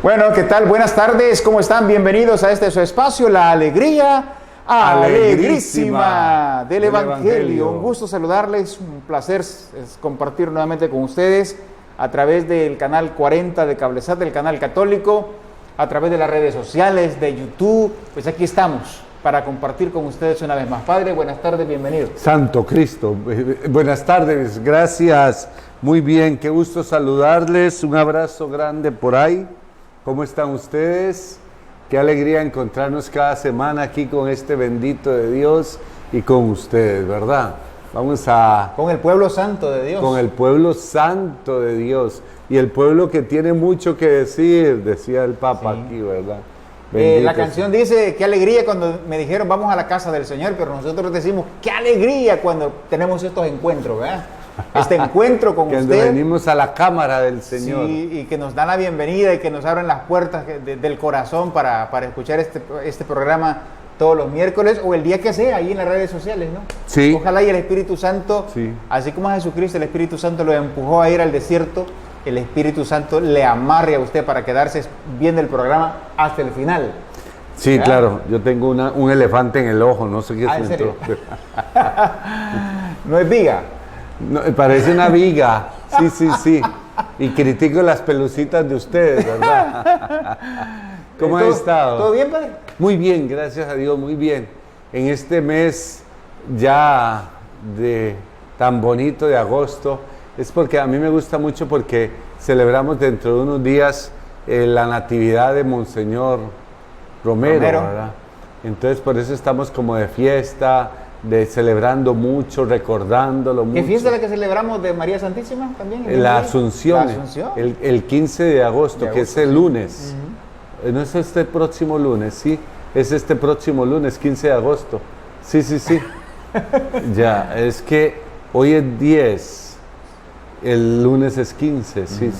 Bueno, ¿qué tal? Buenas tardes, ¿cómo están? Bienvenidos a este su espacio, La Alegría Alegrísima del Evangelio. Un gusto saludarles, un placer compartir nuevamente con ustedes a través del canal 40 de Cablesat, del canal católico, a través de las redes sociales, de YouTube. Pues aquí estamos para compartir con ustedes una vez más. Padre, buenas tardes, bienvenido. Santo Cristo, buenas tardes, gracias, muy bien, qué gusto saludarles, un abrazo grande por ahí. ¿Cómo están ustedes? Qué alegría encontrarnos cada semana aquí con este bendito de Dios y con ustedes, ¿verdad? Vamos a... Con el pueblo santo de Dios. Con el pueblo santo de Dios y el pueblo que tiene mucho que decir, decía el Papa aquí, ¿verdad? La canción dice, qué alegría cuando me dijeron vamos a la casa del Señor, pero nosotros decimos, qué alegría cuando tenemos estos encuentros, ¿verdad? Este encuentro con que usted. Venimos a la cámara del Señor. Sí, y que nos dan la bienvenida y que nos abren las puertas del corazón para escuchar este programa todos los miércoles o el día que sea, ahí en las redes sociales, ¿no? Sí. Ojalá y el Espíritu Santo, sí, así como a Jesucristo, el Espíritu Santo lo empujó a ir al desierto, el Espíritu Santo le amarre a usted para quedarse viendo el programa hasta el final. Sí, ¿verdad? Claro, yo tengo un elefante en el ojo, no sé qué es. ¿En serio? ¿No es viga? No, parece una viga, sí. Y critico las pelucitas de ustedes, ¿verdad? ¿Cómo ha estado? ¿Todo bien, padre? Muy bien, gracias a Dios, muy bien. En este mes ya tan bonito de agosto, es porque a mí me gusta mucho porque celebramos dentro de unos días la natividad de Monseñor Romero, ¿verdad? Entonces por eso estamos como de fiesta, celebrando mucho, recordándolo mucho. ¿Qué fiesta es la que celebramos de María Santísima también? La Asunción, ¿La Asunción? El 15 de agosto, que es el lunes. Uh-huh. ¿No es este próximo lunes? Sí, es este próximo lunes, 15 de agosto. Sí. Ya, es que hoy es 10, el lunes es 15, sí.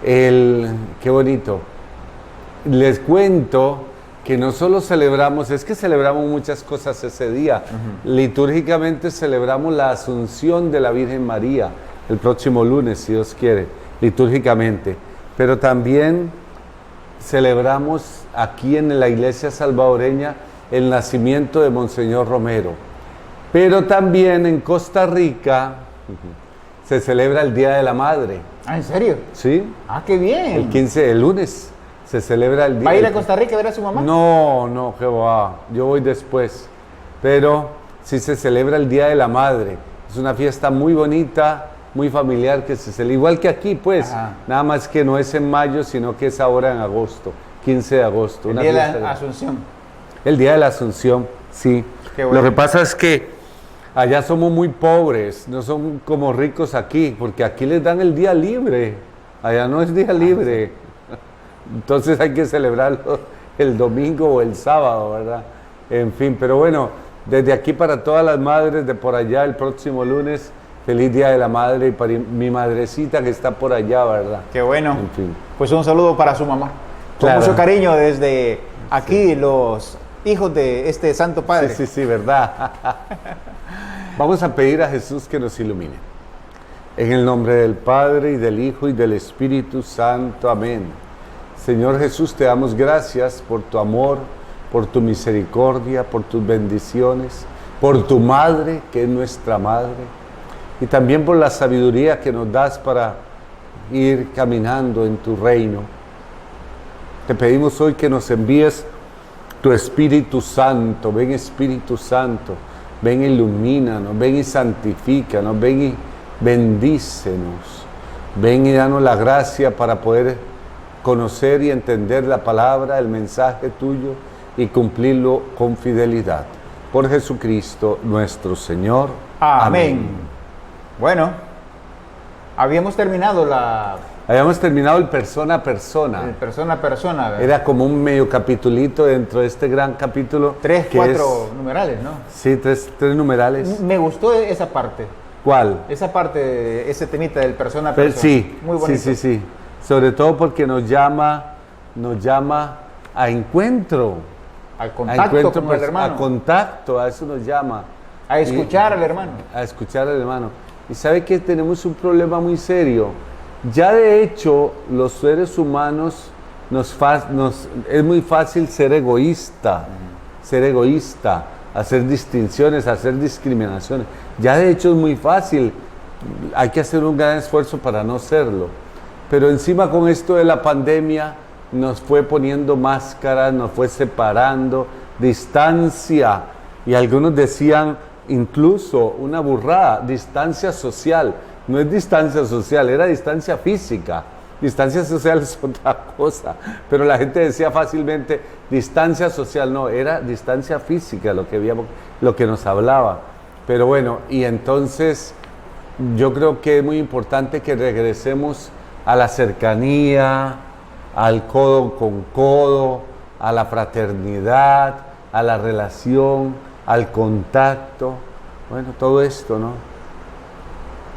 Qué bonito. Les cuento que no solo celebramos, es que celebramos muchas cosas ese día. Uh-huh. Litúrgicamente celebramos la Asunción de la Virgen María el próximo lunes, si Dios quiere, litúrgicamente. Pero también celebramos aquí en la Iglesia Salvadoreña el nacimiento de Monseñor Romero. Pero también en Costa Rica se celebra el Día de la Madre. ¿Ah, en serio? Sí. Ah, qué bien. El lunes. Se celebra el día. ¿Va a ir a Costa Rica a ver a su mamá? No, Jehová, yo voy después. Pero sí se celebra el Día de la Madre. Es una fiesta muy bonita, muy familiar que se celebra. Igual que aquí, pues. Ajá. Nada más que no es en mayo, sino que es ahora en agosto, 15 de agosto. El Día de la Asunción. El Día de la Asunción, sí. Qué bueno. Lo que pasa es que allá somos muy pobres, no son como ricos aquí, porque aquí les dan el día libre. Allá no es día libre. Sí. Entonces hay que celebrarlo el domingo o el sábado, ¿verdad? En fin, pero bueno, desde aquí para todas las madres de por allá, el próximo lunes, feliz Día de la Madre y para mi madrecita que está por allá, ¿verdad? Qué bueno. En fin. Pues un saludo para su mamá. Claro. Con mucho cariño desde aquí, sí. Los hijos de este Santo Padre. Sí, ¿verdad? Vamos a pedir a Jesús que nos ilumine. En el nombre del Padre y del Hijo y del Espíritu Santo. Amén. Señor Jesús, te damos gracias por tu amor, por tu misericordia, por tus bendiciones, por tu Madre, que es nuestra Madre, y también por la sabiduría que nos das para ir caminando en tu reino. Te pedimos hoy que nos envíes tu Espíritu Santo. Ven, Espíritu Santo, ven, ilumínanos, ven y santifícanos, ven y bendícenos, ven y danos la gracia para poder conocer y entender la palabra, el mensaje tuyo y cumplirlo con fidelidad. Por Jesucristo nuestro Señor. Amén. Bueno, habíamos terminado el persona a persona. El persona a persona, ¿verdad? Era como un medio capitulito dentro de este gran capítulo. 4 numerales, ¿no? Sí, tres numerales. Me gustó esa parte. ¿Cuál? Esa parte, ese temita del persona a persona. Sí, muy bonito. Sí. Sobre todo porque nos llama a encuentro. Al contacto con el hermano. A contacto, a eso nos llama. A escuchar al hermano. A escuchar al hermano. Y sabe que tenemos un problema muy serio. Ya de hecho, los seres humanos es muy fácil ser egoísta, hacer distinciones, hacer discriminaciones. Ya de hecho es muy fácil, hay que hacer un gran esfuerzo para no serlo. Pero encima con esto de la pandemia nos fue poniendo máscaras, nos fue separando, distancia, y algunos decían incluso una burrada, distancia social. No es distancia social, era distancia física. Distancia social es otra cosa, pero la gente decía fácilmente distancia social, no, era distancia física lo que nos hablaba. Pero bueno, y entonces yo creo que es muy importante que regresemos a la cercanía, al codo con codo, a la fraternidad, a la relación, al contacto, bueno, todo esto, ¿no?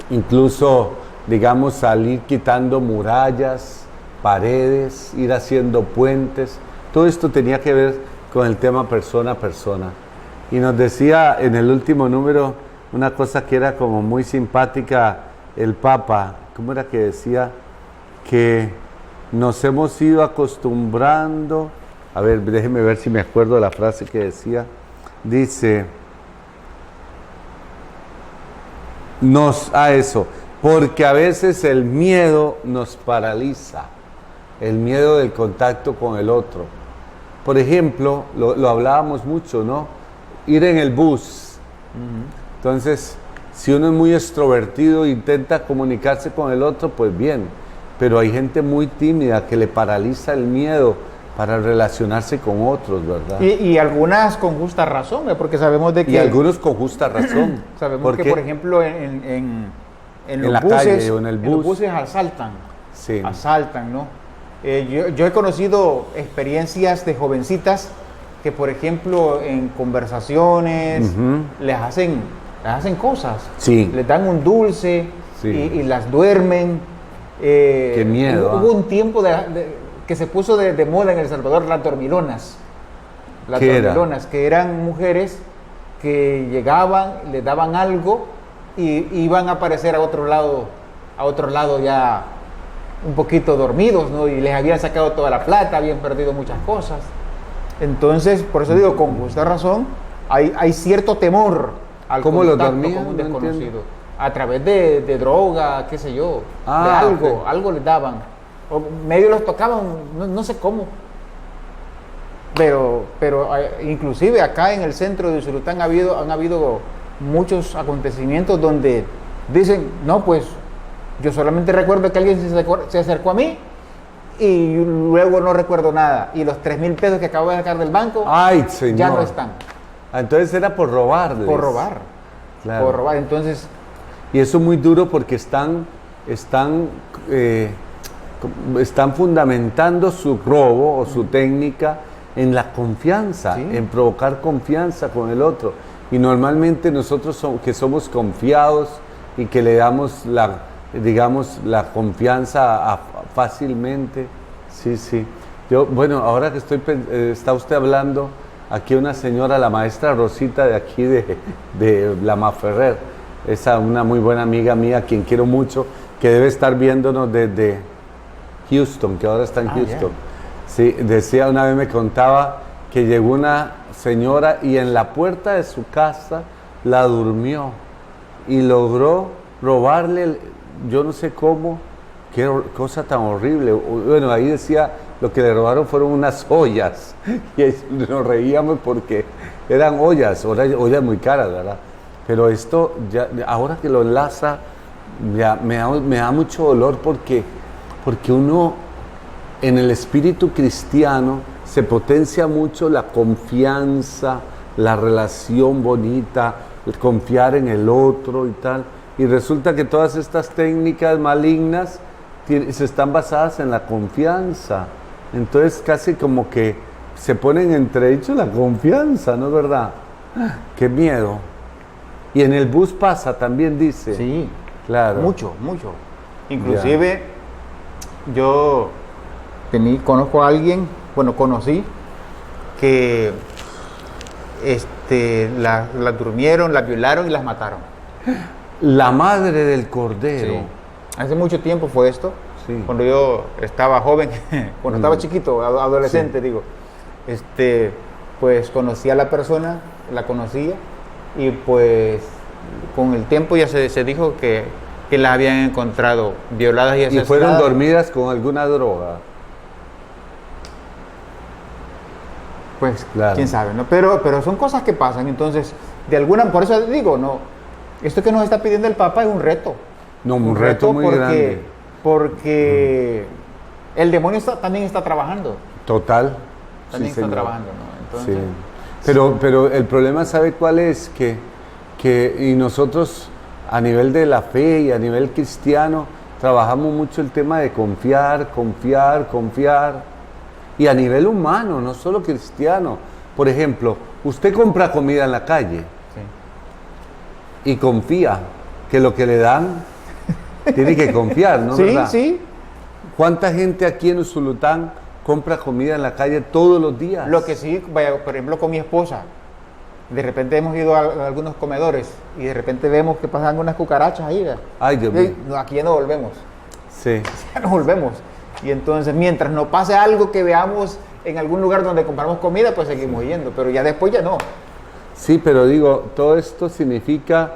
Incluso, digamos, salir quitando murallas, paredes, ir haciendo puentes, todo esto tenía que ver con el tema persona a persona. Y nos decía en el último número una cosa que era como muy simpática el Papa, ¿cómo era que decía? Que nos hemos ido acostumbrando, a ver, déjeme ver si me acuerdo de la frase que decía, dice, porque a veces el miedo nos paraliza, el miedo del contacto con el otro. Por ejemplo, lo hablábamos mucho, ¿no? Ir en el bus. Entonces, si uno es muy extrovertido e intenta comunicarse con el otro, pues bien, pero hay gente muy tímida que le paraliza el miedo para relacionarse con otros, ¿verdad? Y algunas con justa razón, porque sabemos de que... Y algunos con justa razón. Sabemos que, por ejemplo, en los la buses, calle o en el bus. los buses asaltan. Sí. Asaltan, ¿no? Yo he conocido experiencias de jovencitas que, por ejemplo, en conversaciones les hacen cosas. Sí. Les dan un dulce y las duermen. Qué miedo. Hubo un tiempo que se puso de moda en El Salvador las dormilonas. Las dormilonas, que eran mujeres que llegaban, les daban algo y iban a aparecer a otro lado ya un poquito dormidos, ¿no? Y les habían sacado toda la plata, habían perdido muchas cosas. Entonces, por eso digo, con justa razón, hay cierto temor al contacto con un desconocido. A través de droga, qué sé yo, de algo les daban. O medio los tocaban, no sé cómo. Pero inclusive acá en el centro de Usulután han habido muchos acontecimientos donde dicen, no, pues yo solamente recuerdo que alguien se acercó a mí y luego no recuerdo nada. Y los 3,000 pesos que acabo de sacar del banco ya no están. Entonces era por robarles. Por robar. Claro. Por robar, entonces... Y eso es muy duro porque están fundamentando su robo o su técnica en la confianza, en provocar confianza con el otro. Y normalmente nosotros que somos confiados y que le damos la confianza fácilmente. Sí. Ahora que está usted hablando, aquí una señora, la maestra Rosita de aquí de La Maferrer, una muy buena amiga mía, quien quiero mucho, que debe estar viéndonos desde Houston, que ahora está en Houston. Sí, decía, una vez me contaba que llegó una señora y en la puerta de su casa la durmió y logró robarle, yo no sé cómo, qué cosa tan horrible. Bueno, ahí decía, lo que le robaron fueron unas ollas y nos reíamos porque eran ollas muy caras, ¿verdad? Pero esto, ahora que lo enlaza, ya me da mucho dolor porque uno, en el espíritu cristiano, se potencia mucho la confianza, la relación bonita, el confiar en el otro y tal. Y resulta que todas estas técnicas malignas se están basadas en la confianza. Entonces casi como que se ponen en entredicho la confianza, ¿no es verdad? ¡Qué miedo! Y en el bus pasa, también dice. Sí, claro. Mucho. Inclusive, yo conozco a alguien, conocí, que la durmieron, la violaron y las mataron. La madre del Cordero. Sí. Hace mucho tiempo fue esto. Sí. Cuando yo estaba joven, cuando estaba chiquito, adolescente, digo, pues conocí a la persona, la conocía, y pues con el tiempo ya se dijo que las habían encontrado violadas y asesinadas. ¿Y fueron dormidas con alguna droga? Pues Claro. quién sabe, ¿no? Pero son cosas que pasan, entonces, de alguna, por eso digo, no, esto que nos está pidiendo el Papa es un reto. No, un reto muy grande. Porque el demonio también está trabajando. Total. También Sí, está señor. trabajando, ¿no? Entonces, Sí. Pero el problema, ¿sabe cuál es? Y nosotros a nivel de la fe y a nivel cristiano trabajamos mucho el tema de confiar. Y a nivel humano, no solo cristiano. Por ejemplo, usted compra comida en la calle sí. y confía que lo que le dan, tiene que confiar, ¿no? Sí, ¿verdad? sí. ¿Cuánta gente aquí en Usulután compra comida en la calle todos los días? Lo que sí, vaya, por ejemplo, con mi esposa, de repente hemos ido a algunos comedores y de repente vemos que pasan unas cucarachas ahí. ¿verdad? Ay, Dios mío. No, aquí ya no volvemos. Sí. Ya nos volvemos. Y entonces, mientras no pase algo que veamos en algún lugar donde compramos comida, pues seguimos yendo. Pero ya después ya no. Sí, pero digo, todo esto significa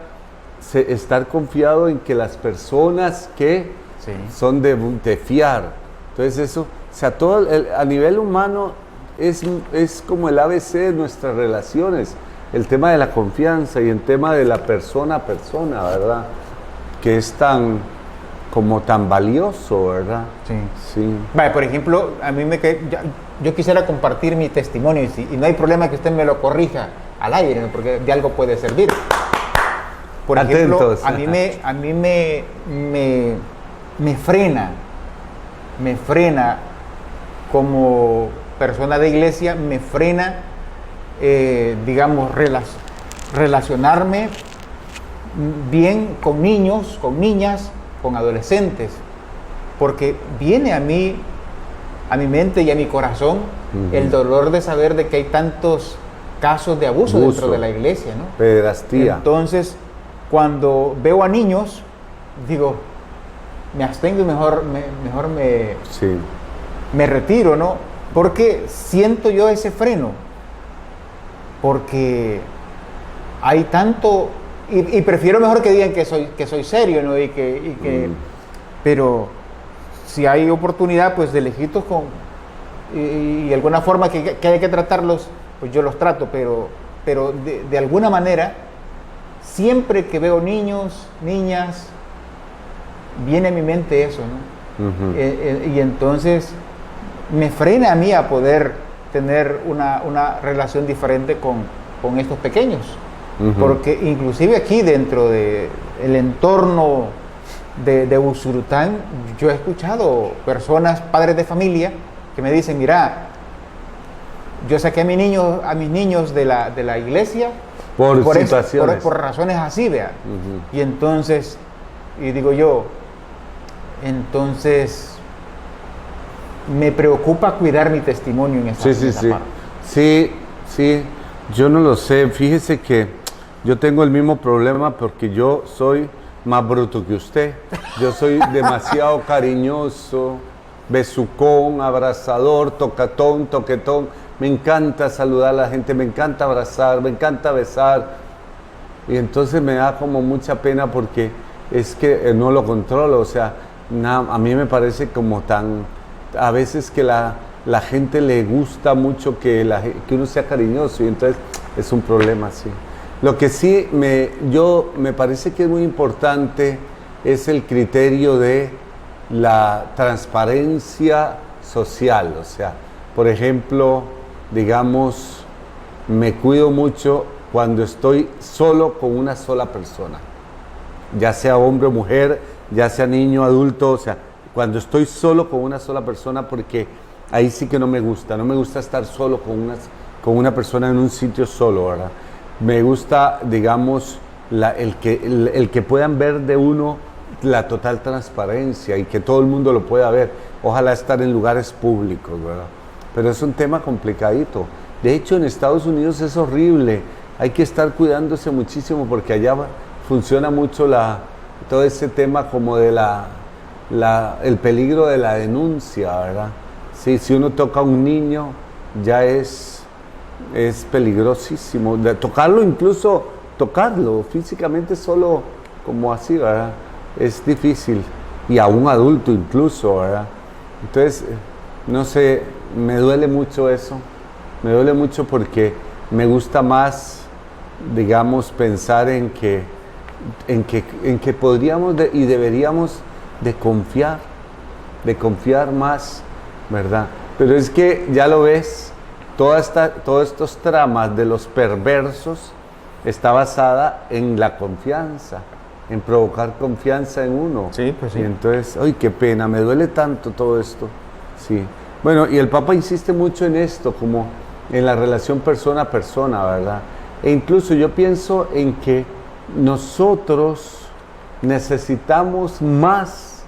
estar confiado en que las personas que Sí. son de fiar. Entonces eso, o sea, a nivel humano es como el ABC de nuestras relaciones. El tema de la confianza y el tema de la persona a persona, ¿verdad? Que es tan valioso, ¿verdad? Sí. Sí. Vale, por ejemplo, a mí yo quisiera compartir mi testimonio y no hay problema que usted me lo corrija al aire, ¿no? Porque de algo puede servir. Por ejemplo, Atentos. a mí me frena como persona de iglesia, me frena, digamos, relacionarme bien con niños, con niñas, con adolescentes, porque viene a mi mente y a mi corazón el dolor de saber de que hay tantos casos de abuso dentro de la iglesia, ¿no? Pederastía. Entonces, cuando veo a niños, digo, me abstengo y mejor Sí. me retiro, ¿no? Porque siento yo ese freno, porque hay tanto, y prefiero mejor que digan que soy serio, ¿no? Pero si hay oportunidad, pues de lejitos y de alguna forma que hay que tratarlos, pues yo los trato, pero de alguna manera, siempre que veo niños, niñas, viene a mi mente eso, ¿no? Y entonces me frena a mí a poder tener una relación diferente con estos pequeños. Porque inclusive aquí dentro del entorno de Usulután, yo he escuchado personas, padres de familia, que me dicen, mira, yo saqué a mis niños de la iglesia por situaciones. por razones así, vea. Y entonces, y digo yo, entonces me preocupa cuidar mi testimonio en esa parte. Sí, yo no lo sé. Fíjese que yo tengo el mismo problema porque yo soy más bruto que usted. Yo soy demasiado cariñoso, besucón, abrazador, tocatón, toquetón. Me encanta saludar a la gente, me encanta abrazar, me encanta besar. Y entonces me da como mucha pena porque es que no lo controlo. O sea, a mí me parece como a veces que la gente le gusta mucho que uno sea cariñoso y entonces es un problema, sí. Lo que sí me parece que es muy importante es el criterio de la transparencia social. O sea, por ejemplo, digamos, me cuido mucho cuando estoy solo con una sola persona, ya sea hombre o mujer, ya sea niño, adulto, o sea, cuando estoy solo con una sola persona, porque ahí sí que no me gusta estar solo con una persona en un sitio solo, ¿verdad? Me gusta, digamos, el que puedan ver de uno la total transparencia y que todo el mundo lo pueda ver. Ojalá estar en lugares públicos, ¿verdad? Pero es un tema complicadito. De hecho, en Estados Unidos es horrible. Hay que estar cuidándose muchísimo porque allá funciona mucho todo ese tema como de el peligro de la denuncia, ¿verdad? Sí, si uno toca a un niño, ya es peligrosísimo. De tocarlo, incluso tocarlo físicamente solo como así, ¿verdad? Es difícil. Y a un adulto incluso, ¿verdad? Entonces, no sé, me duele mucho eso. Me duele mucho porque me gusta más, digamos, pensar en que podríamos y deberíamos de confiar más, ¿verdad? Pero es que ya lo ves, todos estos tramas de los perversos está basada en la confianza, en provocar confianza en uno. Sí, pues sí. Y entonces, ¡ay, qué pena! Me duele tanto todo esto. Sí. Bueno, y el Papa insiste mucho en esto, como en la relación persona a persona, ¿verdad? E incluso yo pienso en que nosotros necesitamos más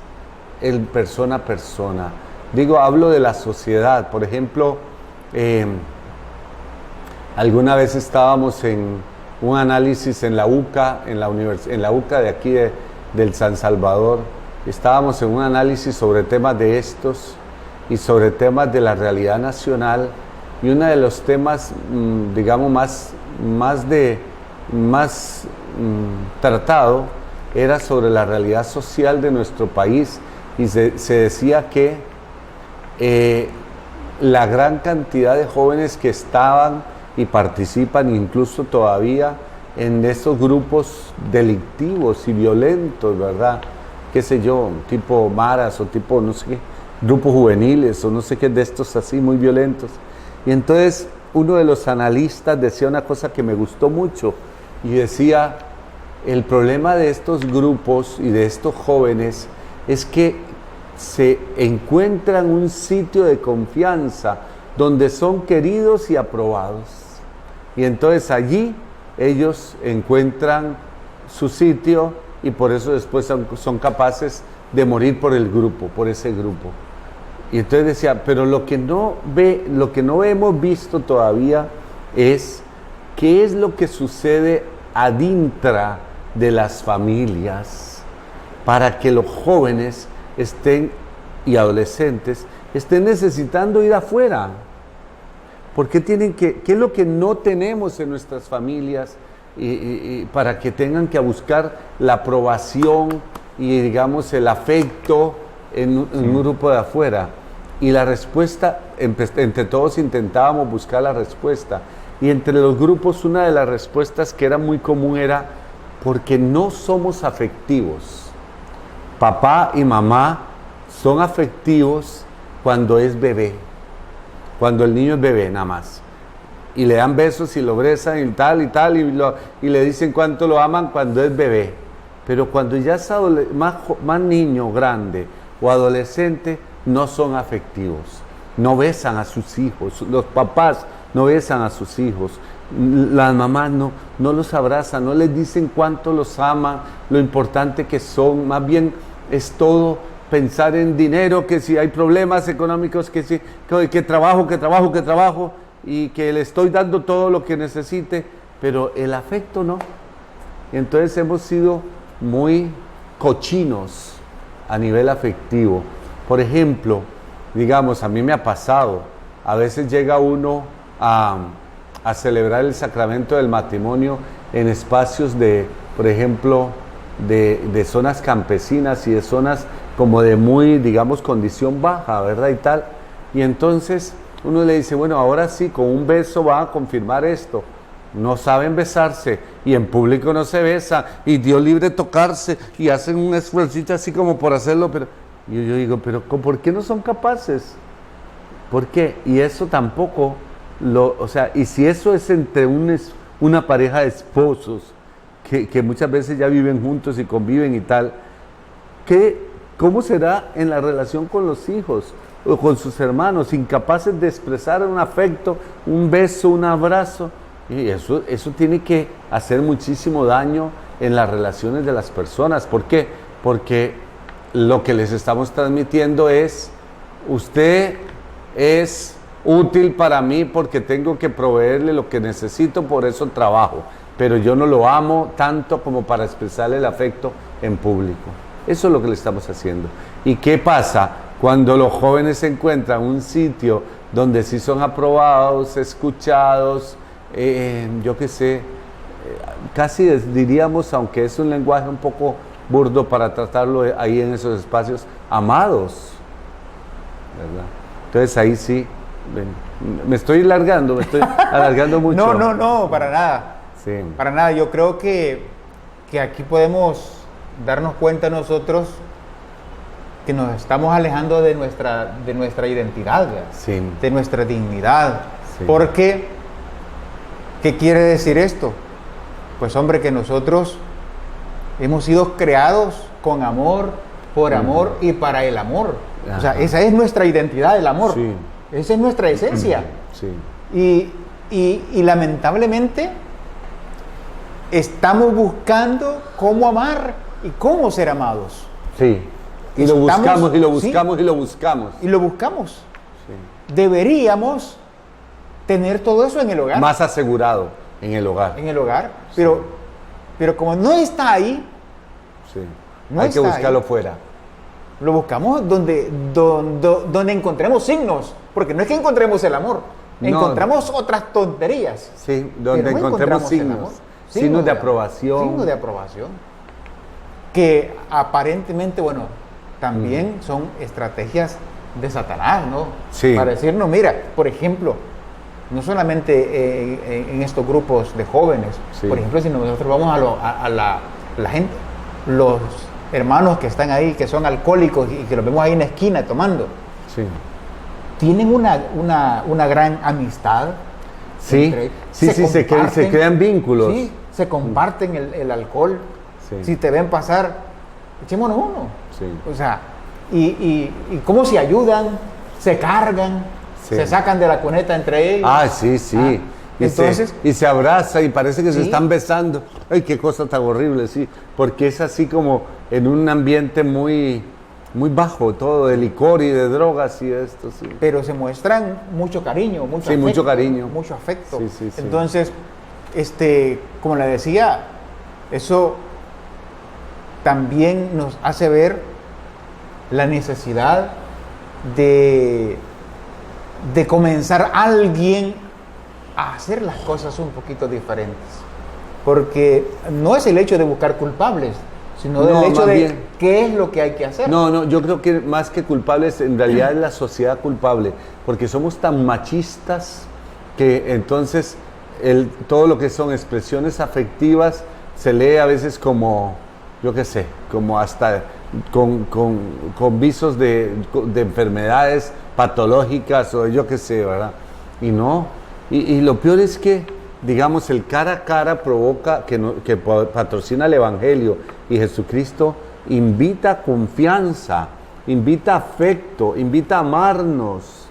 el persona a persona. Digo, hablo de la sociedad. Por ejemplo, alguna vez estábamos en un análisis en la UCA, en la UCA de aquí del San Salvador. Estábamos en un análisis sobre temas de estos y sobre temas de la realidad nacional. Y uno de los temas, digamos, más tratado era sobre la realidad social de nuestro país, y se decía que la gran cantidad de jóvenes que estaban y participan incluso todavía en esos grupos delictivos y violentos, ¿verdad? Qué sé yo, tipo maras o tipo no sé qué, grupos juveniles o no sé qué, de estos así muy violentos. Y entonces uno de los analistas decía una cosa que me gustó mucho y decía: el problema de estos grupos y de estos jóvenes es que se encuentran un sitio de confianza donde son queridos y aprobados. Y entonces allí ellos encuentran su sitio y por eso después son capaces de morir por el grupo, por ese grupo. Y entonces decía, pero lo que no hemos visto todavía es qué es lo que sucede adintra de las familias para que los jóvenes y adolescentes estén necesitando ir afuera. ¿Por qué qué es lo que no tenemos en nuestras familias y para que tengan que buscar la aprobación y, digamos, el afecto en un grupo de afuera? Y la respuesta, entre todos intentábamos buscar la respuesta. Y entre los grupos una de las respuestas que era muy común era porque no somos afectivos. Papá y mamá son afectivos cuando es bebé, cuando el niño es bebé nada más. Y le dan besos y lo besan y tal, y le dicen cuánto lo aman cuando es bebé. Pero cuando ya es más niño, grande o adolescente, no son afectivos. No besan a sus hijos. Los papás no besan a sus hijos. Las mamás no los abrazan, no les dicen cuánto los aman, lo importante que son. Más bien es todo pensar en dinero, que si hay problemas económicos, que trabajo, y que le estoy dando todo lo que necesite, pero el afecto no. Y entonces hemos sido muy cochinos a nivel afectivo. Por ejemplo, digamos, a mí me ha pasado, a veces llega uno a celebrar el sacramento del matrimonio en espacios por ejemplo, de zonas campesinas y de zonas como de muy, digamos, condición baja, ¿verdad? Y tal. Y entonces uno le dice, bueno, ahora sí, con un beso van a confirmar esto. No saben besarse y en público no se besan y Dios libre tocarse y hacen un esfuerzo así como por hacerlo, pero yo digo, pero ¿por qué no son capaces? ¿Por qué? Y eso tampoco, y si eso es entre una pareja de esposos que muchas veces ya viven juntos y conviven y tal, ¿cómo será en la relación con los hijos o con sus hermanos, incapaces de expresar un afecto, un beso, un abrazo? Y eso tiene que hacer muchísimo daño en las relaciones de las personas. ¿Por qué? Porque lo que les estamos transmitiendo es, usted es útil para mí porque tengo que proveerle lo que necesito, por eso trabajo, pero yo no lo amo tanto como para expresarle el afecto en público. Eso es lo que le estamos haciendo. ¿Y qué pasa cuando los jóvenes encuentran un sitio donde sí son aprobados, escuchados, yo qué sé, casi diríamos, aunque es un lenguaje un poco burdo para tratarlo ahí en esos espacios, amados, ¿verdad? Entonces ahí sí, me estoy alargando mucho. No, para nada. Sí. Para nada, yo creo que aquí podemos darnos cuenta nosotros que nos estamos alejando de nuestra identidad, Sí. de nuestra dignidad. Sí. Porque, ¿qué quiere decir esto? Pues hombre, que nosotros hemos sido creados con amor, por amor y para el amor. Ajá. O sea, esa es nuestra identidad, el amor. Sí. Esa es nuestra esencia. Sí. Y lamentablemente estamos buscando cómo amar y cómo ser amados. Sí. Y lo Estamos- buscamos, y lo buscamos, sí. y lo buscamos. Y lo buscamos. Sí. Deberíamos tener todo eso en el hogar. Más asegurado en el hogar. En el hogar. Pero como no está ahí, Sí. No Hay que está buscarlo ahí. fuera. lo buscamos donde encontremos signos. Porque no es que encontremos el amor. No. Encontramos otras tonterías. Sí, donde Pero no encontremos el signos. amor. Signos de aprobación. Signos de aprobación. Que aparentemente, bueno, también son estrategias de Satanás, ¿no? Sí. Para decirnos, mira, por ejemplo, no solamente en estos grupos de jóvenes, Sí. por ejemplo, si nosotros vamos a la gente, los hermanos que están ahí, que son alcohólicos y que los vemos ahí en la esquina tomando, Sí. tienen una gran amistad. Sí, entre- se comparten- crean vínculos. Sí, se comparten el alcohol. Sí. Si te ven pasar, echémonos uno. Sí. O sea, y cómo se ayudan, se cargan, Sí. se sacan de la cuneta entre ellos. Ah, sí, sí. Ah, Y entonces, se abraza y parece que se Sí. están besando. Ay, qué cosa tan horrible, sí. Porque es así como en un ambiente muy, muy bajo, todo de licor y de drogas y esto, sí. pero se muestran mucho cariño, mucho Sí, afecto. mucho cariño. Mucho afecto. Sí, sí, sí. Entonces, como le decía, eso también nos hace ver la necesidad de comenzar alguien a hacer las cosas un poquito diferentes. Porque no es el hecho de buscar culpables, sino No, el hecho más de bien. qué es lo que hay que hacer. No, yo creo que más que culpables, en realidad es la sociedad culpable, porque somos tan machistas que entonces todo lo que son expresiones afectivas se lee a veces como, yo qué sé, como hasta con visos de enfermedades patológicas o yo qué sé, ¿verdad? Y no, y lo peor es que, digamos, el cara a cara provoca, que patrocina el Evangelio, y Jesucristo invita a confianza, invita a afecto, invita a amarnos,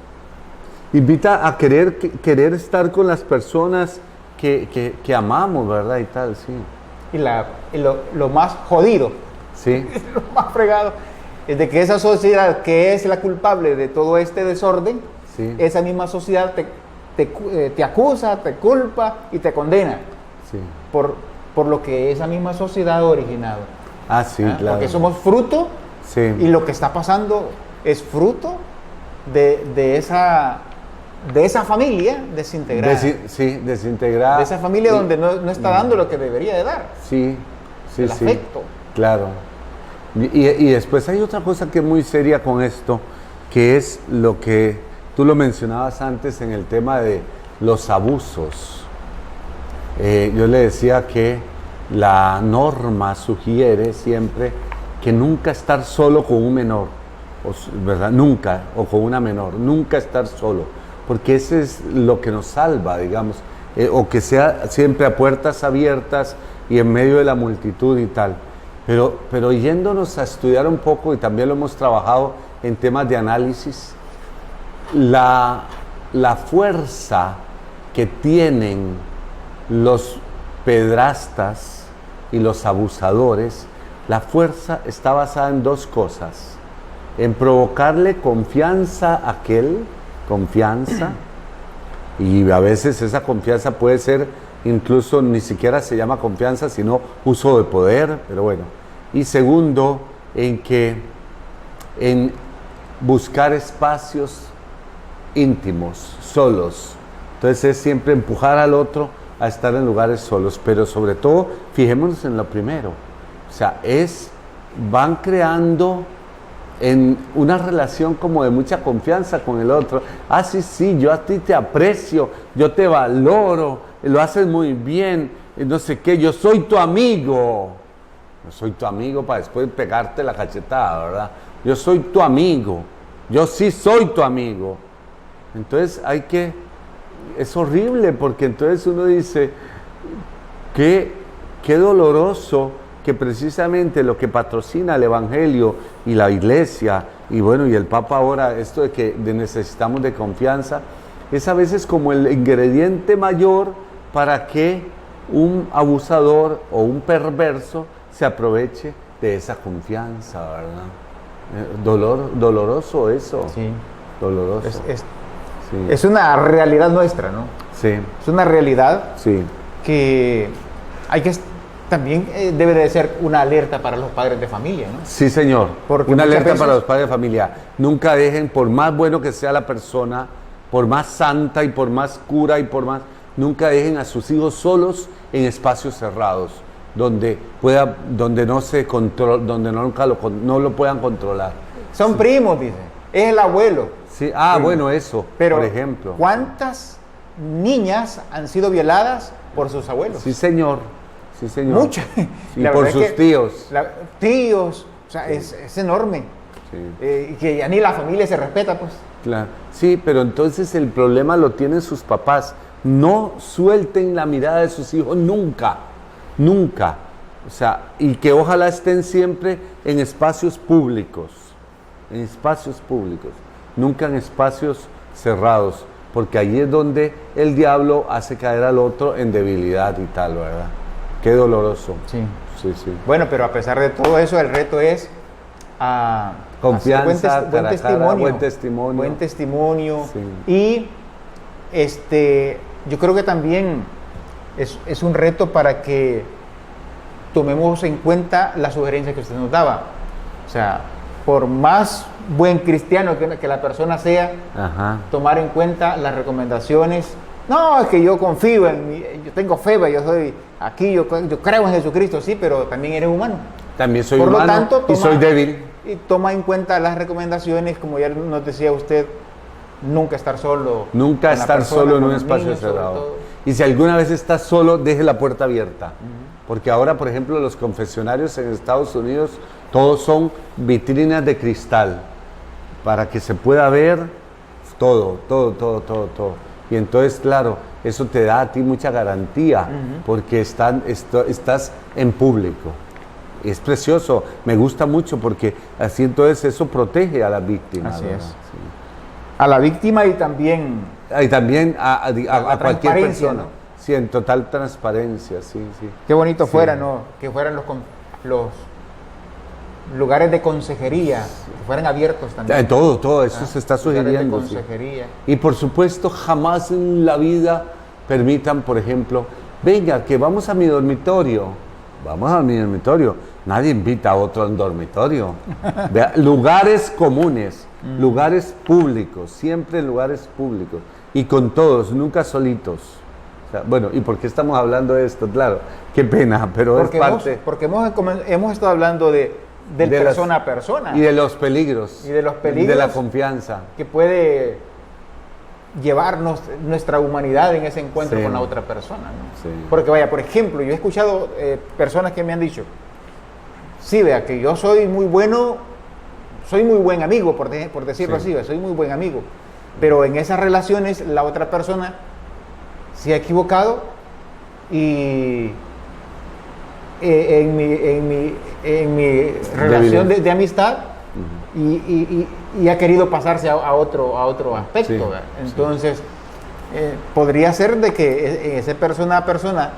invita a querer estar con las personas que amamos, ¿verdad? Y tal, sí. Y lo más jodido, Sí, lo más fregado, es de que esa sociedad que es la culpable de todo este desorden, Sí. esa misma sociedad te acusa, te culpa y te condena sí. por lo que esa misma sociedad ha originado. Ah, sí, ¿Ah? claro. Porque somos fruto Sí. y lo que está pasando es fruto de esa familia desintegrada. Sí, desintegrada. De esa familia Sí. donde no está dando lo que debería de dar. Sí, sí, El sí. afecto. Claro. Y después hay otra cosa que es muy seria con esto, que es lo que tú lo mencionabas antes en el tema de los abusos. Yo le decía que la norma sugiere siempre que nunca estar solo con un menor, ¿verdad? Nunca, o con una menor, nunca estar solo, porque ese es lo que nos salva, digamos, o que sea siempre a puertas abiertas y en medio de la multitud y tal. Pero yéndonos a estudiar un poco, y también lo hemos trabajado en temas de análisis, la fuerza que tienen los pedrastas y los abusadores, la fuerza está basada en dos cosas: en provocarle confianza a aquel, confianza, y a veces esa confianza puede ser, incluso ni siquiera se llama confianza, sino uso de poder, pero bueno. Y segundo, en buscar espacios íntimos, solos. Entonces es siempre empujar al otro a estar en lugares solos, pero sobre todo fijémonos en lo primero, o sea, van creando en una relación como de mucha confianza con el otro. Ah, sí, yo a ti te aprecio, yo te valoro, lo haces muy bien, no sé qué, yo soy tu amigo. No soy tu amigo para después pegarte la cachetada, ¿verdad? Yo soy tu amigo, yo sí soy tu amigo. Entonces es horrible, porque entonces uno dice, qué doloroso que precisamente lo que patrocina el Evangelio y la Iglesia, y bueno, y el Papa ahora, esto de que necesitamos de confianza, es a veces como el ingrediente mayor para que un abusador o un perverso se aproveche de esa confianza, ¿verdad? Doloroso eso. Sí. Doloroso. Sí. Es una realidad nuestra, ¿no? Sí. Es una realidad sí. que hay que también debe de ser una alerta para los padres de familia, ¿no? Sí, señor. Porque una alerta para los padres de familia. Nunca dejen, por más bueno que sea la persona, por más santa y por más cura y por más, nunca dejen a sus hijos solos en espacios cerrados, donde no se control, donde no lo puedan controlar. Son primos, dice. Es el abuelo. Sí. Sí. Bueno, eso, pero, por ejemplo. ¿cuántas niñas han sido violadas por sus abuelos? Sí, señor. Sí, señor. Muchas. Y por sus tíos. Tíos, o sea, sí. es enorme. Sí. Que ya ni la familia se respeta, pues. Claro. Sí, pero entonces el problema lo tienen sus papás. No suelten la mirada de sus hijos nunca, nunca. O sea, y que ojalá estén siempre en espacios públicos, nunca en espacios cerrados, porque ahí es donde el diablo hace caer al otro en debilidad y tal, ¿verdad? Qué doloroso. Sí. Sí. Bueno, pero a pesar de todo eso, el reto es confianza, buen testimonio. Buen testimonio. Sí. Y yo creo que también es un reto para que tomemos en cuenta la sugerencia que usted nos daba. O sea, por más buen cristiano que la persona sea, ajá, tomar en cuenta las recomendaciones. No, es que yo confío en mí, yo tengo fe, yo creo en Jesucristo, sí, pero también eres humano. También soy humano, por lo tanto, y soy débil. Y toma en cuenta las recomendaciones, como ya nos decía usted, nunca estar solo. Nunca estar solo en un espacio cerrado. Y si alguna vez estás solo, deje la puerta abierta. Uh-huh. Porque ahora, por ejemplo, los confesionarios en Estados Unidos, todos son vitrinas de cristal, para que se pueda ver todo. Y entonces, claro, eso te da a ti mucha garantía, uh-huh, porque estás en público. Es precioso, me gusta mucho, porque así entonces eso protege a las víctimas. Así es. Sí. A la víctima y también a cualquier persona. ¿No? Sí, en total transparencia, sí. Qué bonito fuera, ¿no? Que fueran los lugares de consejería, que fueran abiertos también. Todo eso se está sugiriendo. De consejería. Sí. Y por supuesto, jamás en la vida permitan, por ejemplo, venga, que vamos a mi dormitorio. Vamos a mi dormitorio. Nadie invita a otro al dormitorio. Vea, lugares comunes, lugares públicos, siempre en lugares públicos. Y con todos, nunca solitos. O sea, bueno, ¿y por qué estamos hablando de esto? Claro, qué pena, pero porque es parte. Porque hemos estado hablando de persona a persona. Y de los peligros. Y de los peligros. De la confianza. Que puede llevarnos nuestra humanidad en ese encuentro, sí, con la otra persona, ¿no? Sí. Porque vaya, por ejemplo, yo he escuchado personas que me han dicho, sí, vea, que yo soy muy buen amigo, por decirlo, sí, así, soy muy buen amigo, pero en esas relaciones la otra persona se ha equivocado y en mi relación de amistad, uh-huh, y ha querido pasarse a otro aspecto, sí, entonces sí, podría ser de que ese persona a persona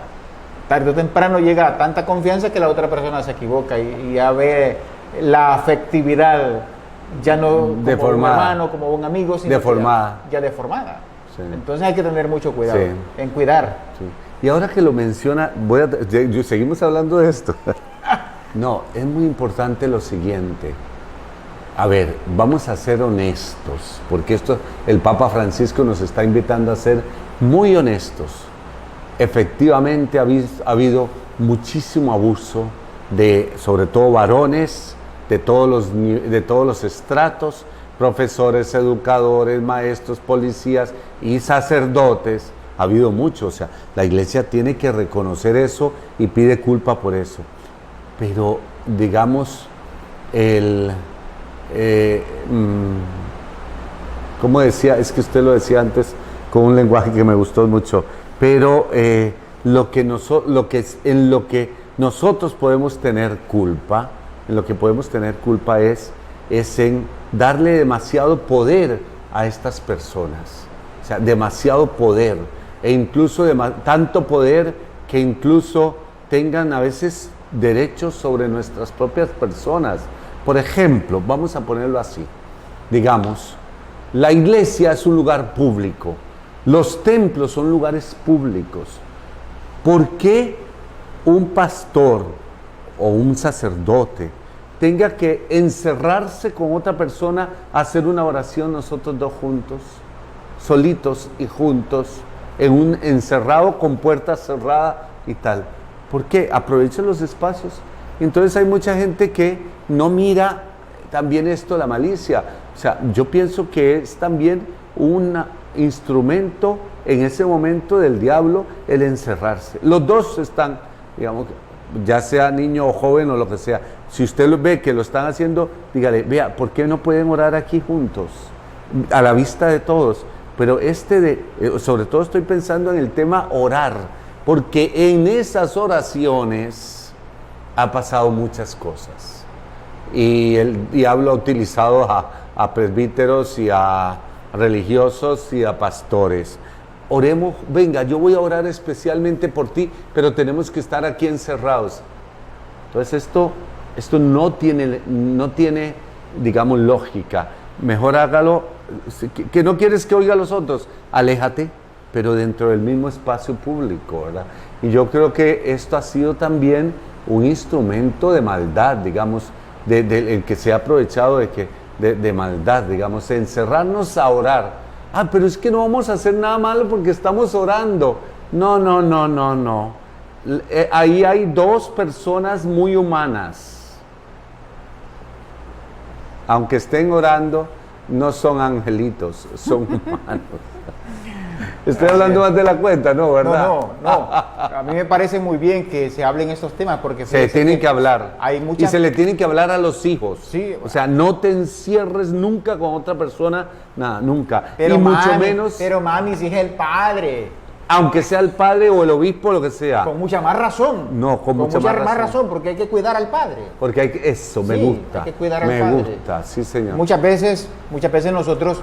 tarde o temprano llega a tanta confianza que la otra persona se equivoca y ya ve la afectividad ya no como deformada, un hermano, como un amigo, sino deformada. Ya deformada. Sí. Entonces hay que tener mucho cuidado, sí, en cuidar. Sí. Y ahora que lo menciona, seguimos hablando de esto. No, es muy importante lo siguiente. A ver, vamos a ser honestos, porque esto el Papa Francisco nos está invitando a ser muy honestos. Efectivamente ha habido muchísimo abuso de, sobre todo varones, de todos los estratos, profesores, educadores, maestros, policías y sacerdotes. Ha habido mucho, o sea, la Iglesia tiene que reconocer eso y pide culpa por eso. Pero, digamos, como decía, es que usted lo decía antes con un lenguaje que me gustó mucho, pero en lo que nosotros podemos tener culpa, es en darle demasiado poder a estas personas, o sea, demasiado poder, e incluso tanto poder que incluso tengan a veces derechos sobre nuestras propias personas. Por ejemplo, vamos a ponerlo así, digamos, la iglesia es un lugar público, los templos son lugares públicos. ¿Por qué un pastor o un sacerdote tenga que encerrarse con otra persona a hacer una oración nosotros dos juntos, solitos y juntos, encerrado con puerta cerrada y tal? ¿Por qué? Aprovechen los espacios. Entonces hay mucha gente que no mira también esto, la malicia. O sea, yo pienso que es también un instrumento en ese momento del diablo el encerrarse. Los dos están, digamos, ya sea niño o joven o lo que sea. Si usted lo ve que lo están haciendo, dígale, vea, ¿por qué no pueden orar aquí juntos? A la vista de todos. Pero sobre todo estoy pensando en el tema orar, porque en esas oraciones ha pasado muchas cosas. Y el diablo ha utilizado a presbíteros y a religiosos y a pastores. Oremos, venga, yo voy a orar especialmente por ti, pero tenemos que estar aquí encerrados. Entonces esto no tiene, digamos, lógica. Mejor hágalo, que no quieres que oiga a los otros, aléjate, pero dentro del mismo espacio público, ¿verdad? Y yo creo que esto ha sido también un instrumento de maldad, digamos, el que se ha aprovechado de maldad, digamos, encerrarnos a orar. Ah, pero es que no vamos a hacer nada malo porque estamos orando. No. Ahí hay dos personas muy humanas. Aunque estén orando, no son angelitos, son humanos. Estoy hablando más de la cuenta, ¿no? ¿Verdad? No. A mí me parece muy bien que se hablen estos temas porque se tienen que hablar. Y se le tienen que hablar a los hijos. Sí. O sea, no te encierres nunca con otra persona, nada, nunca. Pero y mami, mucho menos. Pero mami, si es el padre. Aunque sea el padre o el obispo, lo que sea. Con mucha más razón. No, con mucha más razón. Porque hay que cuidar al padre. Porque eso me gusta. Hay que cuidar al padre. Me gusta, sí, señor. Muchas veces nosotros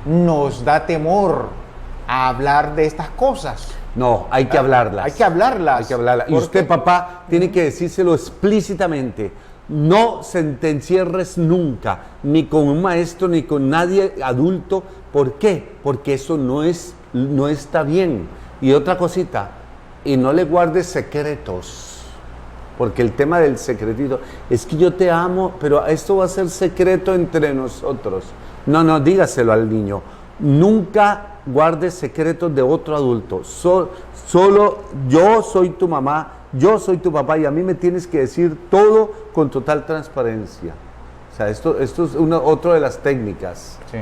nos da temor a hablar de estas cosas. No, hay que hablarlas. Hay que hablarlas. Y usted, papá, tiene que decírselo explícitamente. No te encierres nunca, ni con un maestro, ni con nadie adulto. ¿Por qué? Porque eso no está bien. Y otra cosita, y no le guardes secretos. Porque el tema del secretito, es que yo te amo, pero esto va a ser secreto entre nosotros. No, dígaselo al niño. Nunca guardes secretos de otro adulto. Solo yo soy tu mamá, yo soy tu papá y a mí me tienes que decir todo con total transparencia. O sea, esto es otra de las técnicas. Sí.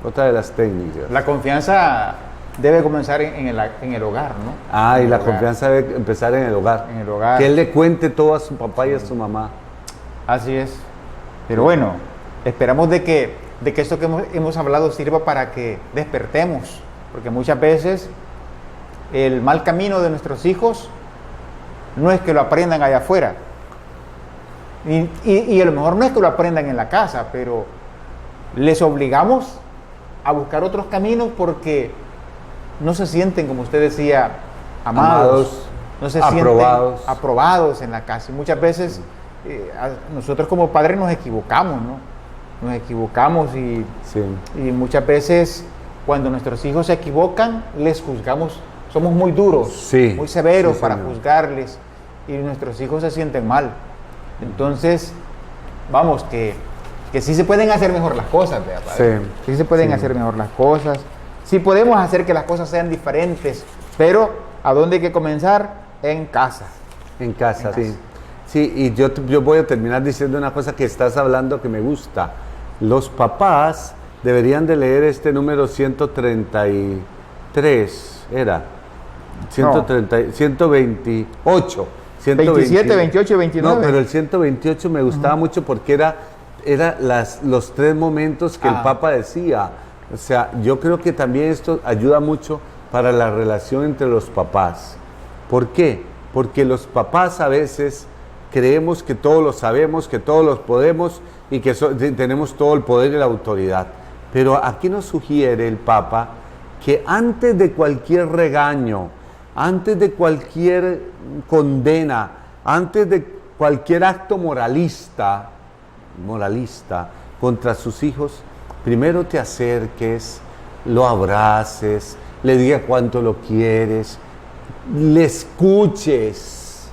Otra de las técnicas. La confianza debe comenzar en el hogar, ¿no? Y la confianza debe empezar en el hogar. En el hogar. Que él le cuente todo a su papá y a su mamá. Así es. Pero bueno, esperamos de que esto que hemos hablado sirva para que despertemos, porque muchas veces el mal camino de nuestros hijos no es que lo aprendan allá afuera, y a lo mejor no es que lo aprendan en la casa, pero les obligamos a buscar otros caminos porque no se sienten, como usted decía, amados, no se sienten aprobados en la casa. Y muchas veces nosotros como padres nos equivocamos, ¿no? Nos equivocamos y muchas veces cuando nuestros hijos se equivocan, les juzgamos, somos muy duros, muy severos para juzgarles y nuestros hijos se sienten mal. Entonces, vamos, que sí se pueden hacer mejor las cosas, ¿verdad, padre? Sí se pueden hacer mejor las cosas. Sí podemos hacer que las cosas sean diferentes, pero ¿a dónde hay que comenzar? En casa. En casa, sí. Sí, y yo voy a terminar diciendo una cosa que estás hablando que me gusta. Los papás deberían de leer este número 133, era 128. 27, 28 y 29. No, pero el 128 me gustaba mucho porque era los 3 momentos que el Papa decía. O sea, yo creo que también esto ayuda mucho para la relación entre los papás. ¿Por qué? Porque los papás a veces creemos que todos lo sabemos, que todos los podemos y que tenemos todo el poder y la autoridad. Pero aquí nos sugiere el Papa que antes de cualquier regaño, antes de cualquier condena, antes de cualquier acto moralista contra sus hijos, primero te acerques, lo abraces, le digas cuánto lo quieres, le escuches,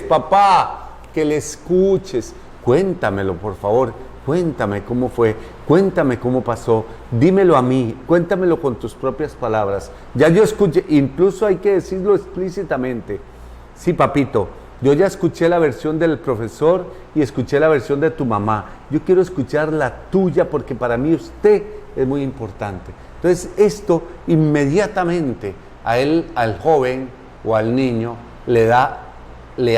papá, que le escuches. Cuéntamelo, por favor, cuéntame cómo fue, cuéntame cómo pasó, dímelo a mí, cuéntamelo con tus propias palabras. Ya yo escuché, incluso hay que decirlo explícitamente. Sí, papito, yo ya escuché la versión del profesor y escuché la versión de tu mamá. Yo quiero escuchar la tuya porque para mí usted es muy importante. Entonces esto inmediatamente al joven o al niño le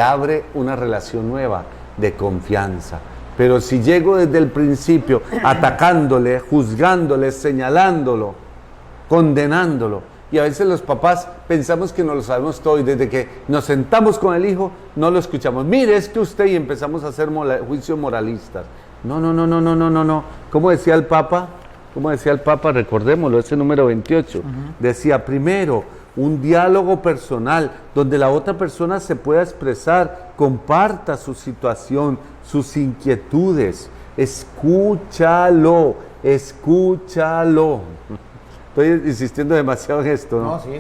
abre una relación nueva de confianza. Pero si llego desde el principio atacándole, juzgándole, señalándolo, condenándolo, y a veces los papás pensamos que no lo sabemos todo y desde que nos sentamos con el hijo no lo escuchamos. Mire, es que usted, y empezamos a hacer juicios moralistas. No. ¿Cómo decía el Papa? Recordémoslo, ese número 28. Decía, primero, un diálogo personal donde la otra persona se pueda expresar, comparta su situación, sus inquietudes. Escúchalo. Estoy insistiendo demasiado en esto, ¿no? No, sí.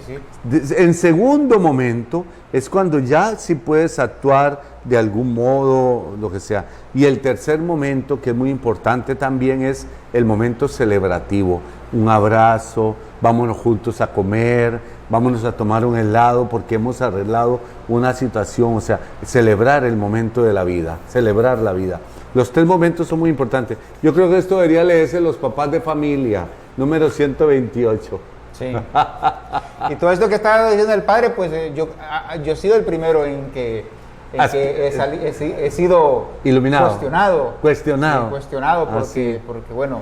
En segundo momento es cuando ya sí puedes actuar de algún modo, lo que sea. Y el tercer momento, que es muy importante también, es el momento celebrativo. Un abrazo, vámonos juntos a comer, vámonos a tomar un helado porque hemos arreglado una situación. O sea, celebrar el momento de la vida, celebrar la vida. Los 3 momentos son muy importantes. Yo creo que esto debería leerse los papás de familia. Número 128. Sí. Y todo esto que estaba diciendo el padre, pues yo he sido el primero en que he sido iluminado. Cuestionado porque bueno,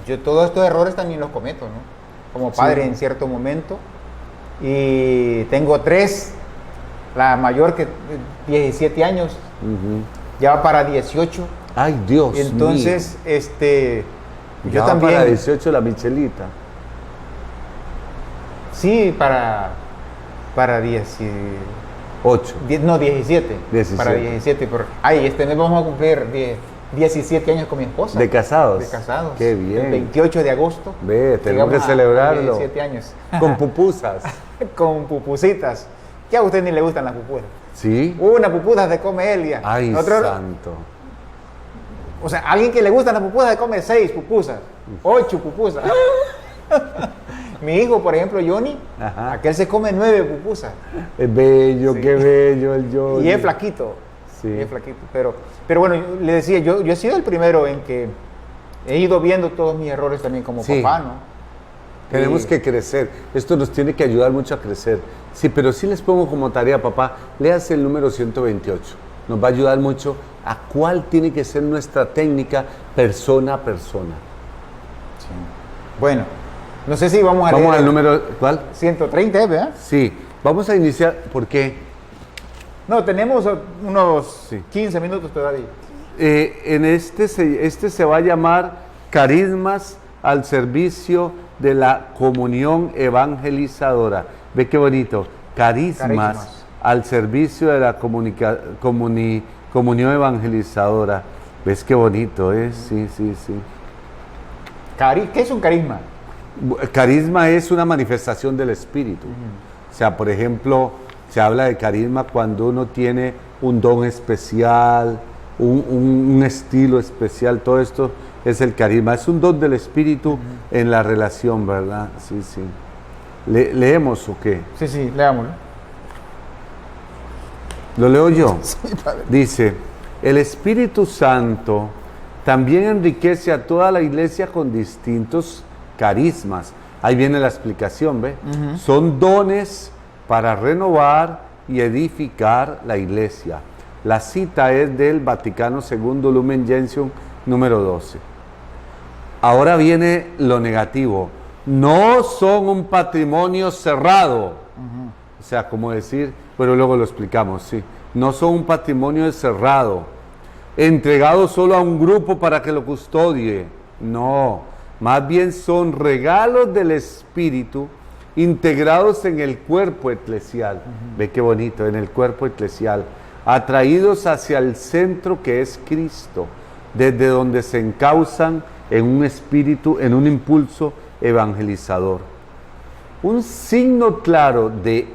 yo todos estos errores también los cometo, ¿no? Como padre en cierto momento. Y tengo 3, la mayor que 17 años, ya va para 18. Ay, Dios mío. Entonces, yo también. Para 18 la Michelita. Sí, para 18. 17. Para 17. Este mes vamos a cumplir 17 años con mi esposa. ¿De casados? De casados. Qué bien. El 28 de agosto. Tenemos que celebrarlo. 17 años. Con pupusas. Con pupusitas. Que a usted ni le gustan las pupusas. ¿Sí? Una pupusa se come Elia. Ay, santo. O sea, alguien que le gustan las pupusas se come 6 pupusas, 8 pupusas. Mi hijo, por ejemplo, Johnny, aquel se come 9 pupusas. Es bello, sí. Qué bello el Johnny. Y es flaquito. Sí. Es flaquito. Pero bueno, le decía, yo he sido el primero en que he ido viendo todos mis errores también como papá, ¿no? Tenemos que crecer. Esto nos tiene que ayudar mucho a crecer. Sí, pero sí les pongo como tarea, papá, léase el número 128. Nos va a ayudar mucho a cuál tiene que ser nuestra técnica persona a persona. Sí. Bueno, no sé si vamos a leer al número, ¿cuál? 130, ¿verdad? Sí, vamos a iniciar, ¿por qué? No, tenemos unos 15 minutos todavía. Este se va a llamar Carismas al servicio de la comunión evangelizadora. Ve qué bonito, carismas al servicio de la comunión evangelizadora. ¿Ves qué bonito es? Sí. ¿Qué es un carisma? Carisma es una manifestación del Espíritu. O sea, por ejemplo, Se habla de carisma cuando uno tiene un don especial, un estilo especial, todo esto es el carisma. Es un don del Espíritu en la relación, ¿verdad? Sí, sí. ¿Leemos o qué? Sí, leámoslo. ¿Lo leo yo? Sí, padre. Dice, el Espíritu Santo también enriquece a toda la iglesia con distintos carismas. Ahí viene la explicación, ¿ve? Son dones para renovar y edificar la iglesia. La cita es del Vaticano II, Lumen Gentium, número 12. Ahora viene lo negativo. No son un patrimonio cerrado. O sea, como decir, pero luego lo explicamos, sí. No son un patrimonio cerrado, entregado solo a un grupo para que lo custodie. No, más bien son regalos del Espíritu integrados en el cuerpo eclesial. Ve qué bonito, en el cuerpo eclesial. Atraídos hacia el centro que es Cristo, desde donde se encausan en un espíritu, en un impulso evangelizador. Un signo claro de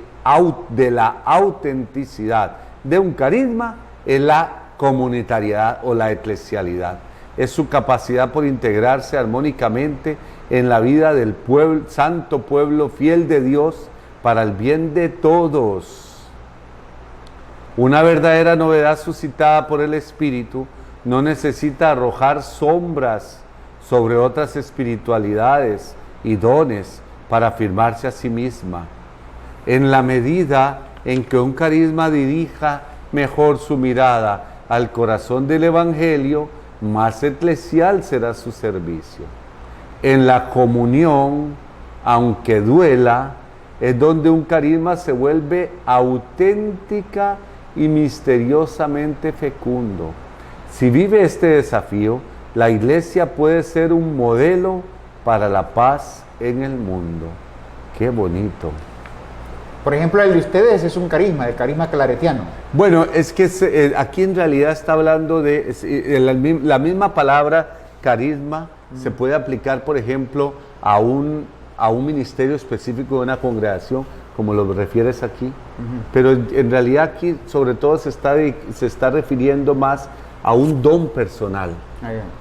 la autenticidad de un carisma es la comunitariedad o la eclesialidad. Es su capacidad por integrarse armónicamente en la vida del pueblo, santo pueblo fiel de Dios para el bien de todos. Una verdadera novedad suscitada por el Espíritu no necesita arrojar sombras sobre otras espiritualidades y dones para afirmarse a sí misma. En la medida en que un carisma dirija mejor su mirada al corazón del Evangelio, más eclesial será su servicio. En la comunión, aunque duela, es donde un carisma se vuelve auténtica y misteriosamente fecundo. Si vive este desafío, la iglesia puede ser un modelo para la paz en el mundo. ¡Qué bonito! Por ejemplo, el de ustedes es un carisma, el carisma claretiano. Bueno, es que aquí en realidad está hablando de la misma palabra carisma, se puede aplicar, por ejemplo, a un ministerio específico de una congregación, como lo refieres aquí, pero en realidad aquí sobre todo se está refiriendo más a un don personal.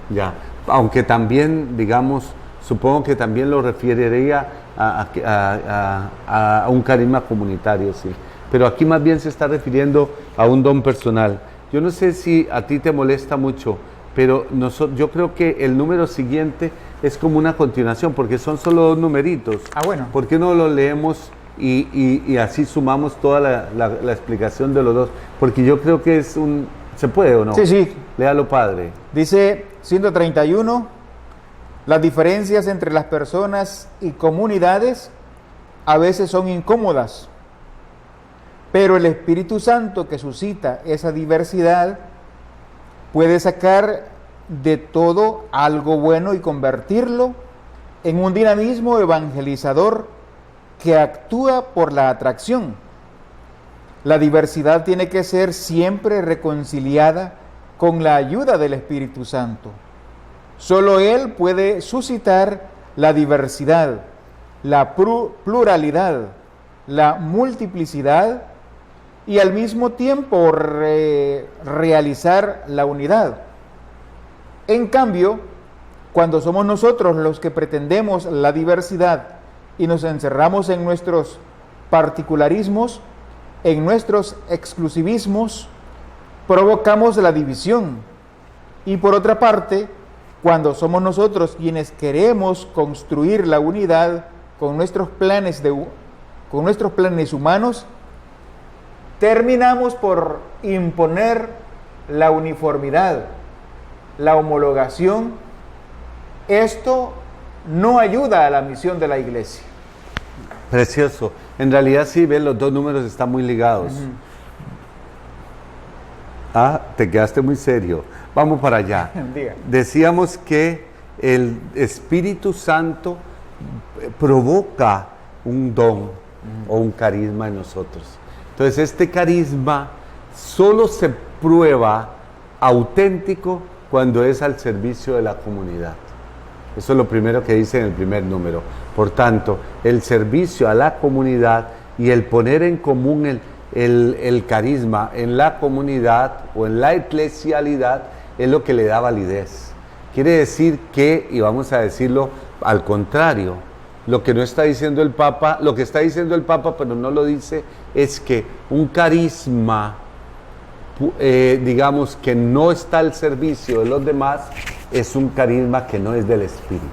Ya. Aunque también, digamos, supongo que también lo referiría a un carisma comunitario, sí. Pero aquí más bien se está refiriendo a un don personal. Yo no sé si a ti te molesta mucho, pero yo creo que el número siguiente es como una continuación, porque son solo dos numeritos. Bueno. ¿Por qué no lo leemos y así sumamos toda la explicación de los dos? Porque yo creo que es un... ¿Se puede o no? Sí. Léalo, padre. Dice 131, las diferencias entre las personas y comunidades a veces son incómodas, pero el Espíritu Santo que suscita esa diversidad puede sacar de todo algo bueno y convertirlo en un dinamismo evangelizador que actúa por la atracción. La diversidad tiene que ser siempre reconciliada con la ayuda del Espíritu Santo. Solo Él puede suscitar la diversidad, la pluralidad, la multiplicidad y al mismo tiempo realizar la unidad. En cambio, cuando somos nosotros los que pretendemos la diversidad y nos encerramos en nuestros particularismos, en nuestros exclusivismos, provocamos la división. Y por otra parte, cuando somos nosotros quienes queremos construir la unidad con nuestros planes humanos, terminamos por imponer la uniformidad, la homologación. Esto no ayuda a la misión de la iglesia. Precioso. En realidad sí, ves, los dos números están muy ligados. Te quedaste muy serio. Vamos para allá. Decíamos que el Espíritu Santo provoca un don o un carisma en nosotros. Entonces este carisma solo se prueba auténtico cuando es al servicio de la comunidad. Eso es lo primero que dice en el primer número. Por tanto, el servicio a la comunidad y el poner en común el carisma en la comunidad o en la eclesialidad es lo que le da validez. Quiere decir que, y vamos a decirlo al contrario, lo que no está diciendo el Papa, lo que está diciendo el Papa, pero no lo dice, es que un carisma, digamos, que no está al servicio de los demás, es un carisma que no es del Espíritu.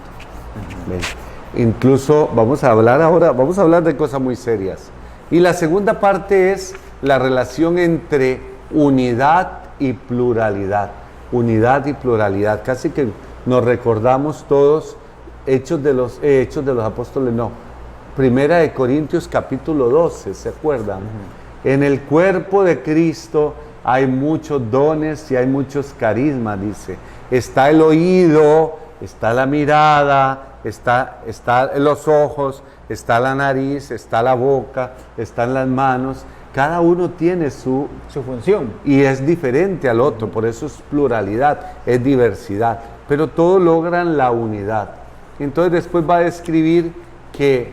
¿Ven? Incluso vamos a hablar de cosas muy serias. Y la segunda parte es la relación entre unidad y pluralidad. Unidad y pluralidad. Casi que nos recordamos todos Hechos de los Apóstoles, no. Primera de Corintios capítulo 12, ¿se acuerdan? En el cuerpo de Cristo hay muchos dones y hay muchos carismas, dice. Está el oído, está la mirada, está los ojos, está la nariz, está la boca, están las manos. Cada uno tiene su función. Y es diferente al otro, por eso es pluralidad, es diversidad. Pero todos logran la unidad. Entonces después va a describir que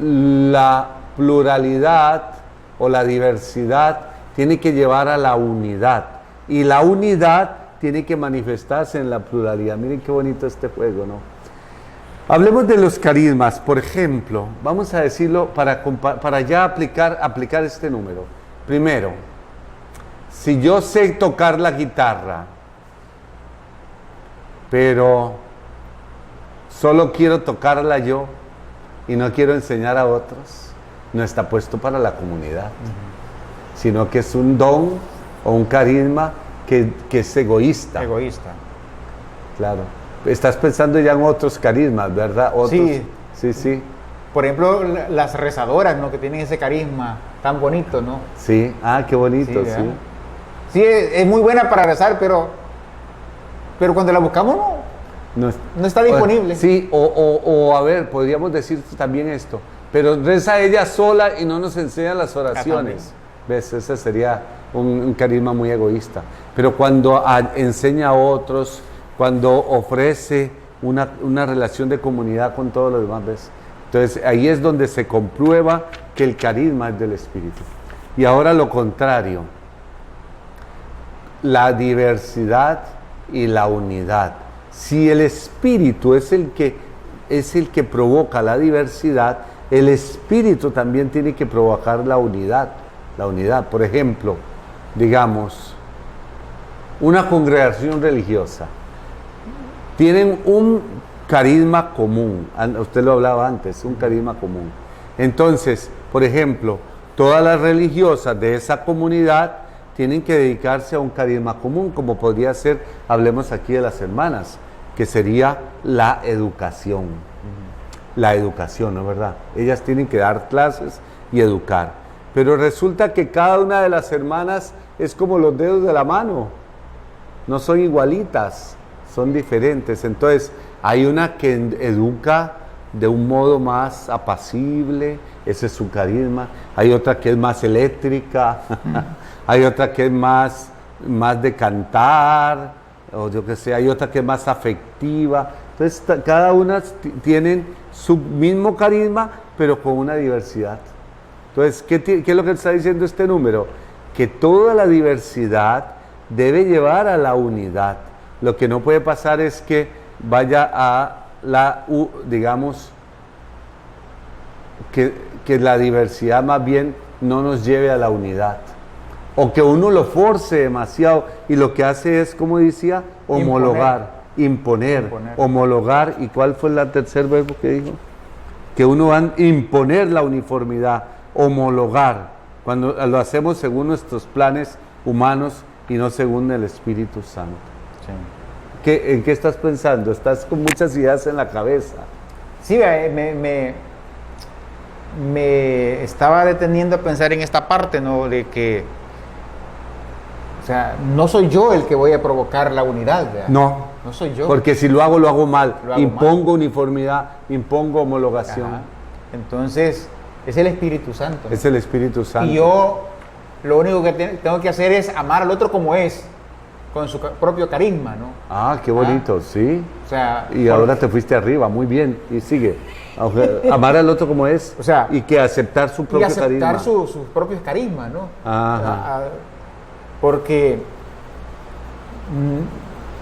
la pluralidad o la diversidad tiene que llevar a la unidad. Y la unidad tiene que manifestarse en la pluralidad. Miren qué bonito este juego, ¿no? Hablemos de los carismas, por ejemplo, vamos a decirlo para ya aplicar este número. Primero, si yo sé tocar la guitarra, pero solo quiero tocarla yo y no quiero enseñar a otros, no está puesto para la comunidad, sino que es un don o un carisma que es egoísta. Egoísta. Claro. Estás pensando ya en otros carismas, ¿verdad? Otros, sí. Sí. Por ejemplo, las rezadoras, ¿no? Que tienen ese carisma tan bonito, ¿no? Sí, qué bonito, sí. Sí, es muy buena para rezar, pero cuando la buscamos no está disponible. Sí, o a ver, podríamos decir también esto, pero reza ella sola y no nos enseña las oraciones. ¿Ves? Ese sería un carisma muy egoísta. Pero cuando enseña a otros, cuando ofrece una relación de comunidad con todos los demás, ¿ves? Entonces ahí es donde se comprueba que el carisma es del Espíritu. Y ahora lo contrario, la diversidad y la unidad. Si el Espíritu es el que provoca la diversidad, el Espíritu también tiene que provocar la unidad. Por ejemplo, digamos, una congregación religiosa. Tienen un carisma común, usted lo hablaba antes, un carisma común. Entonces, por ejemplo, todas las religiosas de esa comunidad tienen que dedicarse a un carisma común, como podría ser, hablemos aquí de las hermanas, que sería la educación. La educación, ¿no es verdad? Ellas tienen que dar clases y educar. Pero resulta que cada una de las hermanas es como los dedos de la mano, no son igualitas. Son diferentes. Entonces hay una que educa de un modo más apacible, ese es su carisma. Hay otra que es más eléctrica, hay otra que es más de cantar, o yo qué sé, hay otra que es más afectiva. Entonces cada una tienen su mismo carisma, pero con una diversidad. Entonces, ¿qué es lo que está diciendo este número? Que toda la diversidad debe llevar a la unidad. Lo que no puede pasar es que vaya a digamos, que la diversidad más bien no nos lleve a la unidad. O que uno lo force demasiado y lo que hace es, como decía, homologar, imponer. Homologar. ¿Y cuál fue el tercer verbo que dijo? Que uno va a imponer la uniformidad, homologar, cuando lo hacemos según nuestros planes humanos y no según el Espíritu Santo. ¿En qué estás pensando? Estás con muchas ideas en la cabeza. Sí, me estaba deteniendo a pensar en esta parte, ¿no? De que, o sea, no soy yo el que voy a provocar la unidad, ¿verdad? No soy yo. Porque si lo hago mal. Impongo uniformidad, impongo homologación. Ajá. Entonces, es el Espíritu Santo, ¿no? Es el Espíritu Santo. Y yo lo único que tengo que hacer es amar al otro como es. con su propio carisma, ¿no? Ah, qué bonito, sí. O sea, Y ahora te fuiste arriba, muy bien, y sigue. Amar al otro como es, o sea, y que aceptar su propio carisma. Y aceptar sus propios carismas, ¿no? Ajá. Porque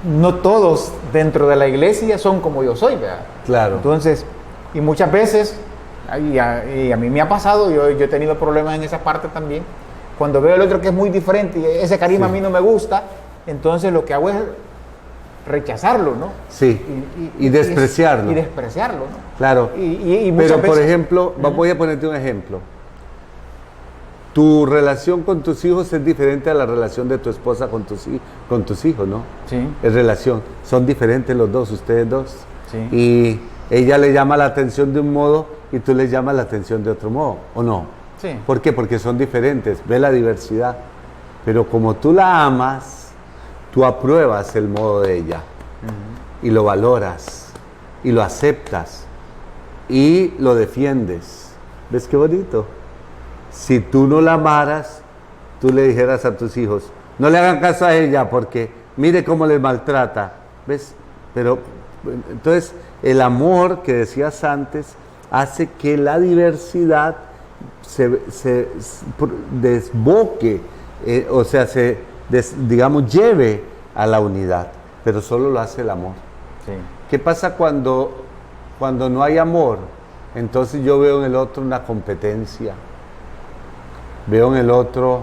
no todos dentro de la iglesia son como yo soy, ¿verdad? Claro. Entonces, y muchas veces, y a mí me ha pasado, yo he tenido problemas en esa parte también, cuando veo al otro que es muy diferente y ese carisma a mí no me gusta, entonces lo que hago es rechazarlo, ¿no? Sí, y despreciarlo. Y despreciarlo, ¿no? Claro. Y pero, por veces, ejemplo, voy a ponerte un ejemplo. Tu relación con tus hijos es diferente a la relación de tu esposa con tus hijos, ¿no? Sí. Es relación. Son diferentes los dos, ustedes dos. Sí. Y ella le llama la atención de un modo y tú le llamas la atención de otro modo, ¿o no? Sí. ¿Por qué? Porque son diferentes. Ve la diversidad. Pero como tú la amas, tú apruebas el modo de ella. Y lo valoras. Y lo aceptas. Y lo defiendes. ¿Ves qué bonito? Si tú no la amaras, tú le dijeras a tus hijos, no le hagan caso a ella porque mire cómo les maltrata. ¿Ves? Pero entonces el amor que decías antes hace que la diversidad se desboque, o sea, digamos, lleve a la unidad, pero solo lo hace el amor. Sí. ¿Qué pasa cuando no hay amor? Entonces yo veo en el otro una competencia, veo en el otro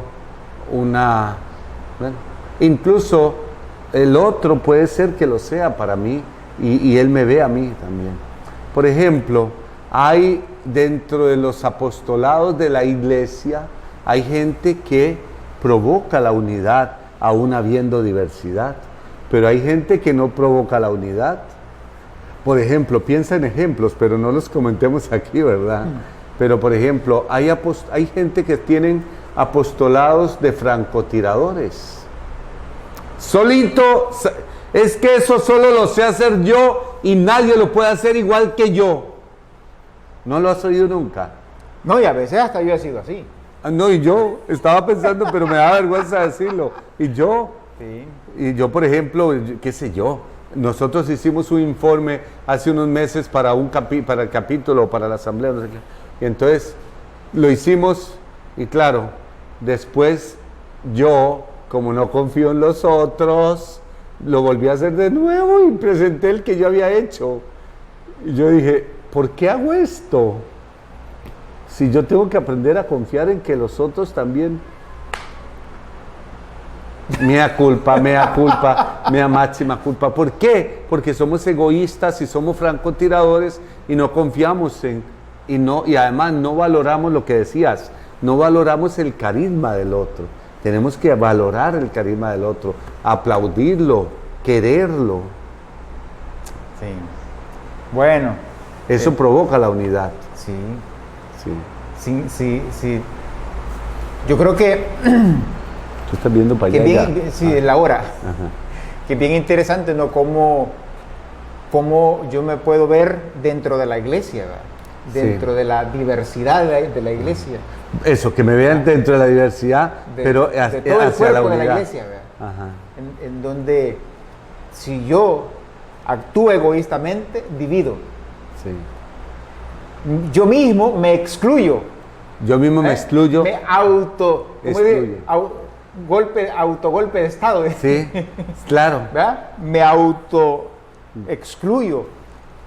incluso el otro puede ser que lo sea para mí y él me ve a mí también. Por ejemplo, hay dentro de los apostolados de la iglesia, hay gente que provoca la unidad aún habiendo diversidad, pero hay gente que no provoca la unidad. Por ejemplo, piensa en ejemplos, pero no los comentemos aquí, ¿verdad? Pero por ejemplo, hay gente que tienen apostolados de francotiradores. Solito, es que eso solo lo sé hacer yo y nadie lo puede hacer igual que yo. ¿No lo has oído nunca? No, y a veces hasta yo he sido así. No, y yo estaba pensando, pero me da vergüenza decirlo. Y yo, por ejemplo, qué sé yo, nosotros hicimos un informe hace unos meses para el capítulo, para la asamblea, no sé qué. Y entonces lo hicimos y claro, después yo, como no confío en los otros, lo volví a hacer de nuevo y presenté el que yo había hecho. Y yo dije, ¿por qué hago esto? Si yo tengo que aprender a confiar en que los otros también. Mea culpa, mea máxima culpa. ¿Por qué? Porque somos egoístas y somos francotiradores y no confiamos y además no valoramos lo que decías, no valoramos el carisma del otro. Tenemos que valorar el carisma del otro, aplaudirlo, quererlo. Sí. Bueno. Eso provoca la unidad. Sí. Sí. Sí. Yo creo que tú estás viendo para allá. Sí, la hora. Ajá. Que es bien interesante, ¿no? Cómo yo me puedo ver dentro de la iglesia, ¿verdad? Dentro de la diversidad de la iglesia. Eso, que me vean dentro de la diversidad, pero de todo el hacia la cuerpo unidad. de la iglesia, ¿verdad? Ajá. En donde si yo actúo egoístamente, divido. Sí. Yo mismo me excluyo. Yo mismo me excluyo. Me autogolpe de estado. Sí, claro. ¿Verdad? Me autoexcluyo.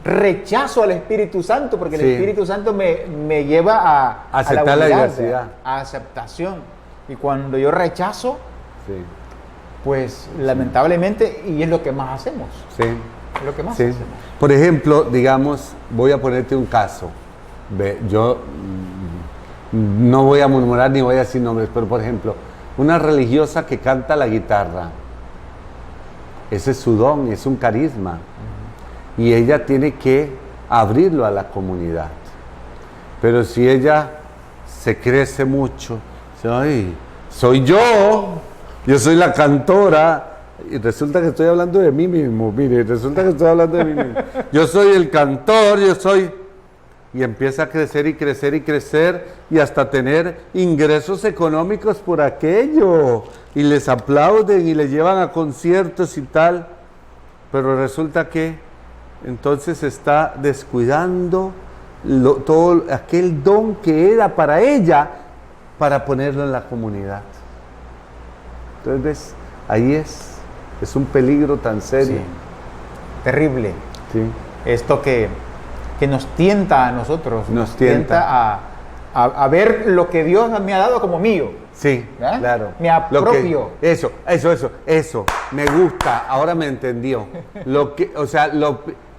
Rechazo al Espíritu Santo, porque el Espíritu Santo me lleva a aceptar la diversidad. A aceptación. Y cuando yo rechazo, pues lamentablemente, y es lo que más hacemos. Sí. Es lo que más hacemos. Por ejemplo, digamos, voy a ponerte un caso. Yo no voy a murmurar ni voy a decir nombres, pero por ejemplo, una religiosa que canta la guitarra, ese es su don, es un carisma. Y ella tiene que abrirlo a la comunidad. Pero si ella se crece mucho, ay, soy yo soy la cantora, y resulta que estoy hablando de mí mismo, resulta que estoy hablando de mí mismo. Yo soy el cantor, y empieza a crecer y crecer y crecer, y hasta tener ingresos económicos por aquello. y les aplauden y les llevan a conciertos y tal, pero resulta que entonces está descuidando todo aquel don que era para ella, para ponerlo en la comunidad. Entonces, ¿ves? Ahí es un peligro tan serio. Sí. Terrible. Sí. Esto que nos tienta a nosotros, Nos tienta a ver lo que Dios me ha dado como mío. Sí, ¿Eh? claro. Me apropio. Eso, me gusta, ahora me entendió.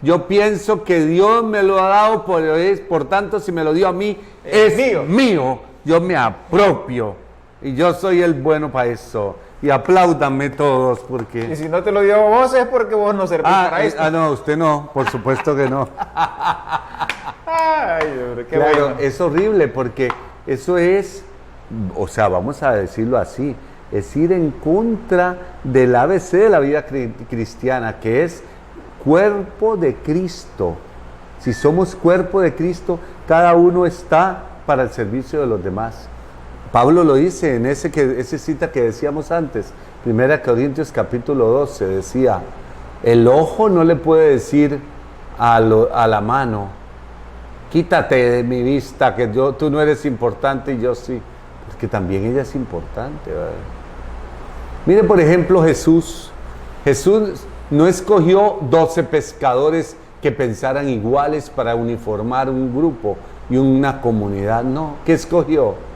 Yo pienso que Dios me lo ha dado, por tanto, si me lo dio a mí, es mío. Yo me apropio. Y yo soy el bueno para eso. Y apláudanme todos, porque... Y si no te lo dio a vos, es porque vos no servís para esto. No, usted no, por supuesto que no. Ay, hombre, qué Claro, bueno. es horrible, porque eso es, o sea, vamos a decirlo así, es ir en contra del ABC de la vida cristiana, que es cuerpo de Cristo. Si somos cuerpo de Cristo, cada uno está para el servicio de los demás. Pablo lo dice en esa cita que decíamos antes, 1 Corintios capítulo 12, decía, el ojo no le puede decir a la mano, quítate de mi vista, que tú no eres importante y yo sí, porque también ella es importante, ¿verdad? Mire, por ejemplo, Jesús no escogió 12 pescadores que pensaran iguales para uniformar un grupo y una comunidad, no. ¿Qué escogió?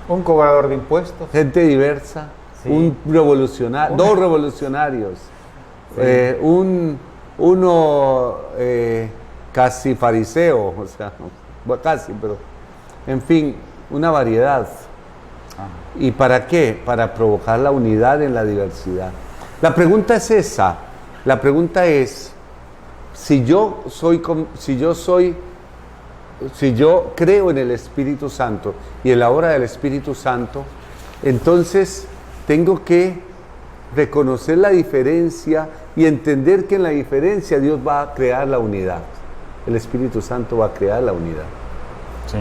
Un cobrador de impuestos. Gente diversa, Sí. dos revolucionarios, Sí. uno casi fariseo, o sea, bueno, casi, pero en fin, una variedad. ¿Y para qué? Para provocar la unidad en la diversidad. La pregunta es esa. La pregunta es, si yo creo en el Espíritu Santo y en la obra del Espíritu Santo, entonces tengo que reconocer la diferencia y entender que en la diferencia Dios va a crear la unidad. El Espíritu Santo va a crear la unidad. Sí.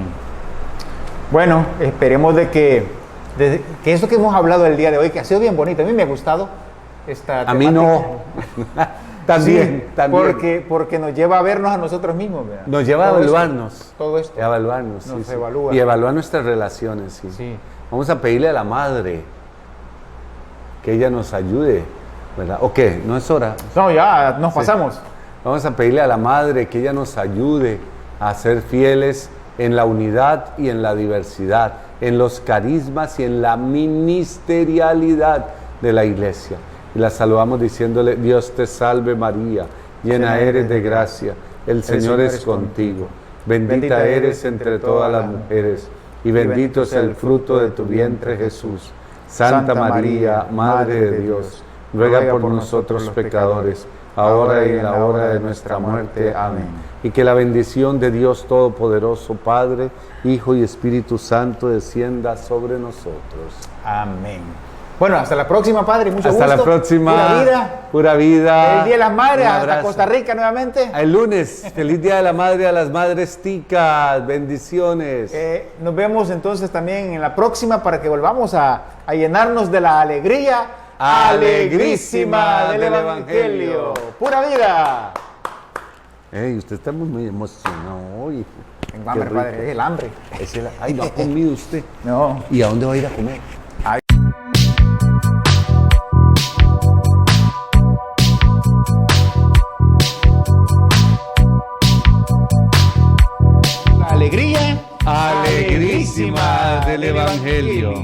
Bueno, esperemos de que eso que hemos hablado el día de hoy, que ha sido bien bonito, a mí me ha gustado esta A mí no. También, Sí, también. porque nos lleva a vernos a nosotros mismos, ¿verdad? Nos lleva a evaluarnos. Todo esto. A evaluarnos, Nos sí. evalúa. Y evaluar nuestras relaciones, sí. Sí. Vamos a pedirle a la Madre que ella nos ayude, ¿verdad? ¿O qué? ¿No es hora? No, ya nos pasamos. Vamos a pedirle a la Madre que ella nos ayude a ser fieles en la unidad y en la diversidad, en los carismas y en la ministerialidad de la Iglesia. Y la saludamos diciéndole, Dios te salve María, llena eres de gracia, el Señor es contigo, bendita eres entre todas las mujeres, y bendito es el fruto de tu vientre Jesús. Santa María, Madre de Dios, ruega por nosotros los pecadores, ahora y en la hora de nuestra muerte. Amén. Y que la bendición de Dios Todopoderoso, Padre, Hijo y Espíritu Santo, descienda sobre nosotros. Amén. Bueno, hasta la próxima, Padre. Mucho Hasta gusto. la próxima. Pura vida. Pura vida. El Día de las Madres, Un hasta abrazo. Costa Rica nuevamente. El lunes. Feliz Día de la Madre a las madres ticas. Bendiciones. Nos vemos entonces también en la próxima para que volvamos a llenarnos de la alegría alegrísima del Evangelio. Pura vida. Ey, usted está muy emocionado hoy. Tengo Qué hambre, rico. Padre, es el hambre. Ay, no ha comido usted. No. ¿Y a dónde va a ir a comer? La alegría Alegrísima del Evangelio.